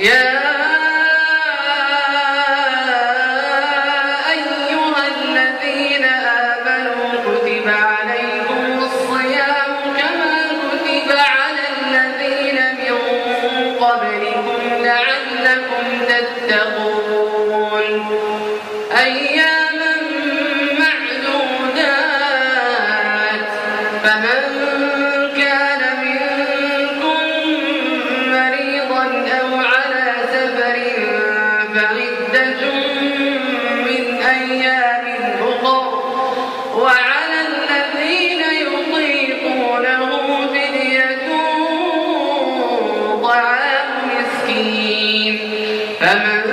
يا أيها الذين آمنوا كتب عليكم الصيام كما كتب على الذين من قبلكم لعلكم تتقون أياما معدودات فمن كان منكم مريضا أو على سفر فعدة من أيام أخر وعلى الذين يطيقونه فدية طعام مسكين فمن